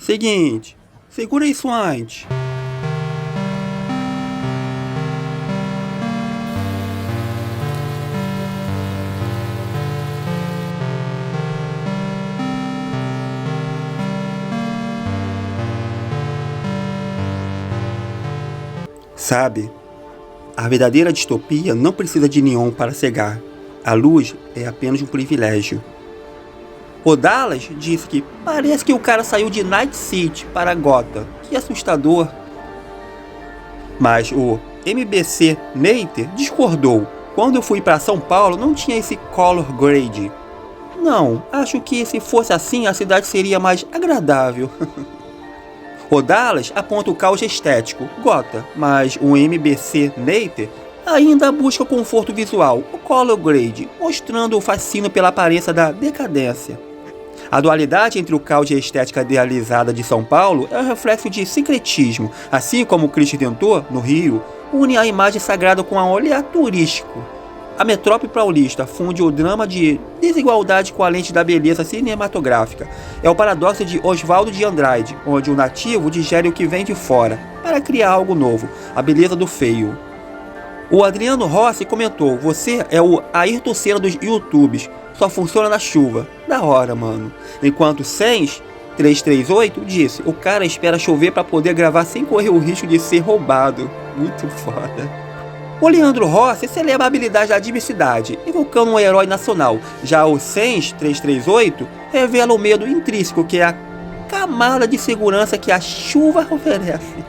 Seguinte, segura isso antes. Sabe, a verdadeira distopia não precisa de neon para cegar. A luz é apenas um privilégio. O Dallas disse que parece que o cara saiu de Night City para Gotham. Que assustador. Mas o MBC Nater discordou. Quando eu fui para São Paulo não tinha esse color grade. Não, acho que se fosse assim a cidade seria mais agradável. O Dallas aponta o caos estético, Gotham, mas o MBC Nater ainda busca o conforto visual, o color grade, mostrando o fascínio pela aparência da decadência. A dualidade entre o caos e a estética idealizada de São Paulo é um reflexo de sincretismo, assim como o Cristo Redentor, no Rio, une a imagem sagrada com o olhar turístico. A metrópole paulista funde o drama de desigualdade com a lente da beleza cinematográfica. É o paradoxo de Oswaldo de Andrade, onde o nativo digere o que vem de fora, para criar algo novo, a beleza do feio. O Adriano Rossi comentou, você é o Ayrton Senna dos YouTubes, só funciona na chuva. Da hora, mano. Enquanto Sens 338 disse, o cara espera chover para poder gravar sem correr o risco de ser roubado. Muito foda. O Leandro Rossi celebra a habilidade da adversidade, evocando um herói nacional. Já o Sens 338 revela o medo intrínseco, que é a camada de segurança que a chuva oferece.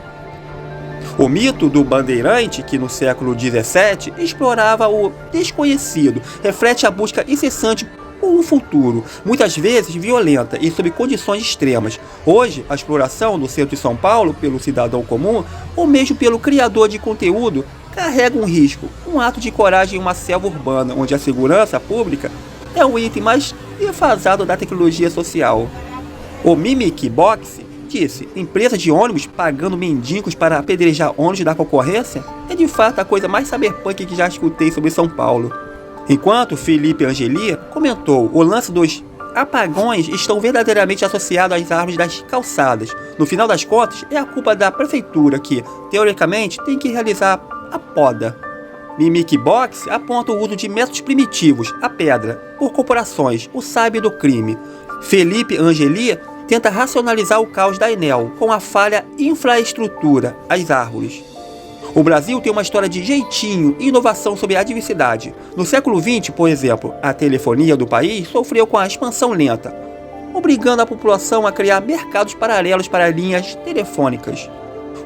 O mito do bandeirante, que no século XVII explorava o desconhecido, reflete a busca incessante por um futuro, muitas vezes violenta e sob condições extremas. Hoje, a exploração do centro de São Paulo pelo cidadão comum, ou mesmo pelo criador de conteúdo, carrega um risco, um ato de coragem em uma selva urbana, onde a segurança pública é o item mais defasado da tecnologia social. O Mimic Box disse, empresa de ônibus pagando mendigos para apedrejar ônibus da concorrência é de fato a coisa mais cyberpunk que já escutei sobre São Paulo. Enquanto Felipe Angeli comentou, o lance dos apagões estão verdadeiramente associados às árvores das calçadas. No final das contas, é a culpa da prefeitura que, teoricamente, tem que realizar a poda. Mimic Box aponta o uso de métodos primitivos, a pedra, por corporações, o sabe do crime. Felipe Angeli tenta racionalizar o caos da Enel com a falha infraestrutura, as árvores. O Brasil tem uma história de jeitinho e inovação sobre a diversidade. No século XX, por exemplo, a telefonia do país sofreu com a expansão lenta, obrigando a população a criar mercados paralelos para linhas telefônicas.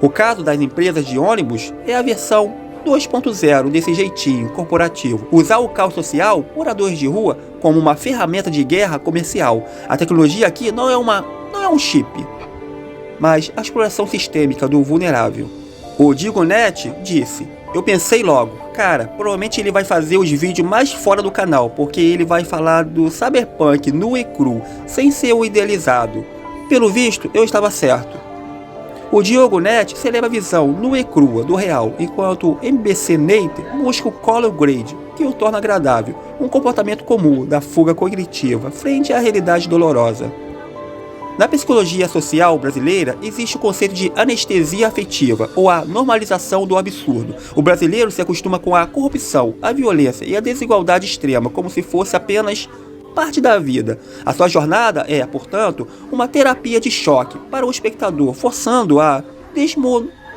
O caso das empresas de ônibus é a versão 2.0 desse jeitinho corporativo. Usar o caos social, moradores de rua, como uma ferramenta de guerra comercial. A tecnologia aqui não é um chip, mas a exploração sistêmica do vulnerável. O Digonet disse, eu pensei logo, cara, provavelmente ele vai fazer os vídeos mais fora do canal, porque ele vai falar do cyberpunk nu e cru, sem ser o idealizado. Pelo visto, eu estava certo. O Diogo Net celebra a visão nua e crua do real, enquanto o MBC Nater busca o color grade, que o torna agradável, um comportamento comum da fuga cognitiva frente à realidade dolorosa. Na psicologia social brasileira, existe o conceito de anestesia afetiva, ou a normalização do absurdo. O brasileiro se acostuma com a corrupção, a violência e a desigualdade extrema, como se fosse apenas parte da vida. A sua jornada é, portanto, uma terapia de choque para o espectador, forçando a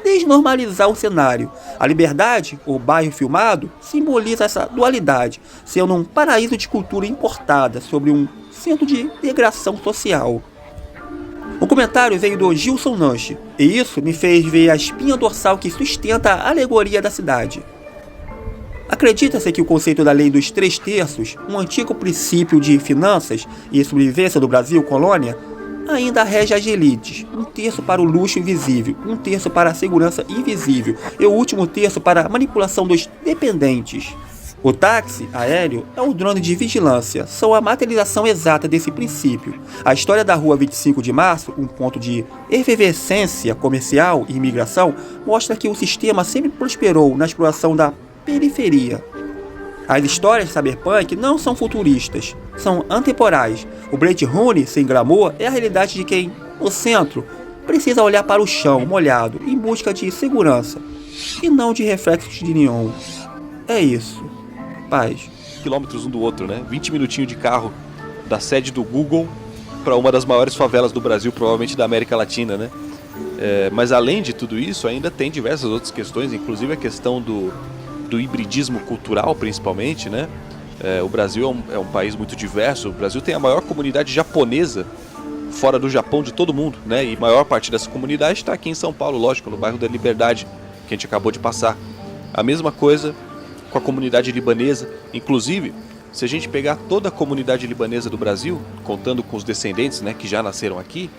desnormalizar o cenário. A liberdade, o bairro filmado, simboliza essa dualidade, sendo um paraíso de cultura importada sobre um centro de integração social. O comentário veio do Gilson Nanche, e isso me fez ver a espinha dorsal que sustenta a alegoria da cidade. Acredita-se que o conceito da lei dos 3/3, um antigo princípio de finanças e sobrevivência do Brasil colônia, ainda rege as elites, 1/3 para o luxo invisível, 1/3 para a segurança invisível e o último terço para a manipulação dos dependentes. O táxi aéreo é um drone de vigilância, são a materialização exata desse princípio. A história da Rua 25 de Março, um ponto de efervescência comercial e imigração, mostra que o sistema sempre prosperou na exploração da periferia. As histórias cyberpunk não são futuristas, são antemporais. O Blade Runner sem glamour é a realidade de quem No centro, precisa olhar para o chão molhado em busca de segurança e não de reflexos de neon. É isso. Paz. Quilômetros um do outro, né? 20 minutinhos de carro da sede do Google para uma das maiores favelas do Brasil, provavelmente da América Latina, né? Mas além de tudo isso, ainda tem diversas outras questões, inclusive a questão do hibridismo cultural, principalmente, né? O Brasil é um país muito diverso. O Brasil tem a maior comunidade japonesa fora do Japão de todo mundo, né? E a maior parte dessa comunidade está aqui em São Paulo, lógico, no bairro da Liberdade, que a gente acabou de passar. A mesma coisa com a comunidade libanesa. Inclusive, se a gente pegar toda a comunidade libanesa do Brasil, contando com os descendentes, né, que já nasceram aqui,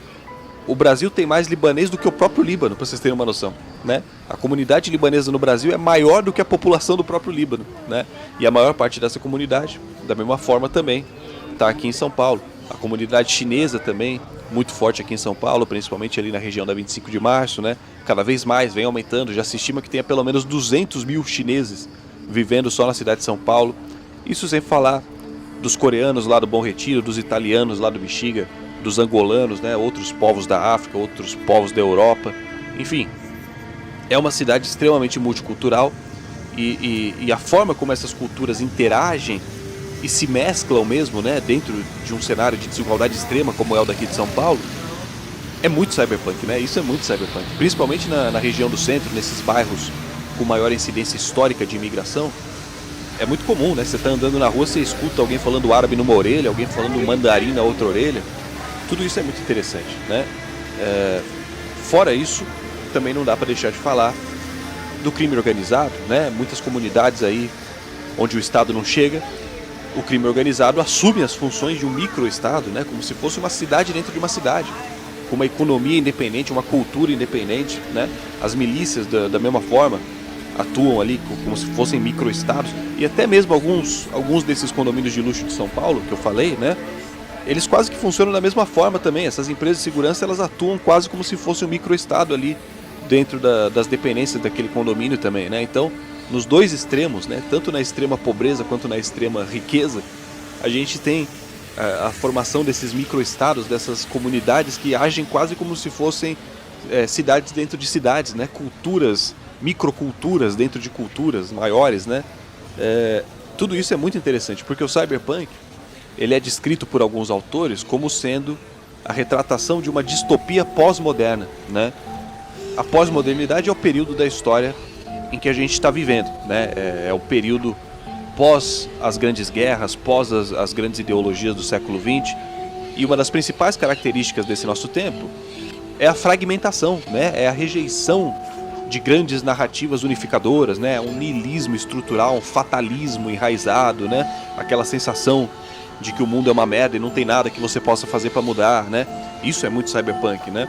o Brasil tem mais libanês do que o próprio Líbano, para vocês terem uma noção, né? A comunidade libanesa no Brasil é maior do que a população do próprio Líbano, né? E a maior parte dessa comunidade, da mesma forma também, está aqui em São Paulo. A comunidade chinesa também, muito forte aqui em São Paulo, principalmente ali na região da 25 de março, né? Cada vez mais vem aumentando, já se estima que tenha pelo menos 200 mil chineses vivendo só na cidade de São Paulo. Isso sem falar dos coreanos lá do Bom Retiro, dos italianos lá do Bexiga, dos angolanos, né? Outros povos da África, outros povos da Europa. Enfim, é uma cidade extremamente multicultural e a forma como essas culturas interagem e se mesclam mesmo, né, dentro de um cenário de desigualdade extrema como é o daqui de São Paulo, é muito cyberpunk, né? Isso é muito cyberpunk, principalmente na região do centro, nesses bairros com maior incidência histórica de imigração. É muito comum, né? Você está andando na rua, você escuta alguém falando árabe numa orelha, alguém falando mandarim na outra orelha. Tudo isso é muito interessante, né? Fora isso, também não dá para deixar de falar do crime organizado, né? Muitas comunidades aí onde o Estado não chega, o crime organizado assume as funções de um microestado, né? Como se fosse uma cidade dentro de uma cidade, com uma economia independente, uma cultura independente, né? As milícias da mesma forma atuam ali como se fossem microestados, e até mesmo alguns desses condomínios de luxo de São Paulo que eu falei, né? Eles quase que funcionam da mesma forma também. Essas empresas de segurança, elas atuam quase como se fosse um microestado ali dentro das dependências daquele condomínio também, né? Então, nos dois extremos, né, tanto na extrema pobreza quanto na extrema riqueza, a gente tem a formação desses microestados, dessas comunidades que agem quase como se fossem cidades dentro de cidades, né? Culturas, microculturas dentro de culturas maiores, né? Tudo isso é muito interessante, porque o cyberpunk, ele é descrito por alguns autores como sendo a retratação de uma distopia pós-moderna, né? A pós-modernidade é o período da história em que a gente está vivendo, né? É o período pós as grandes guerras, pós as grandes ideologias do século XX. E uma das principais características desse nosso tempo é a fragmentação, né? É a rejeição de grandes narrativas unificadoras, né? Um niilismo estrutural, um fatalismo enraizado, né? Aquela sensação de que o mundo é uma merda e não tem nada que você possa fazer para mudar, né? Isso é muito cyberpunk, né?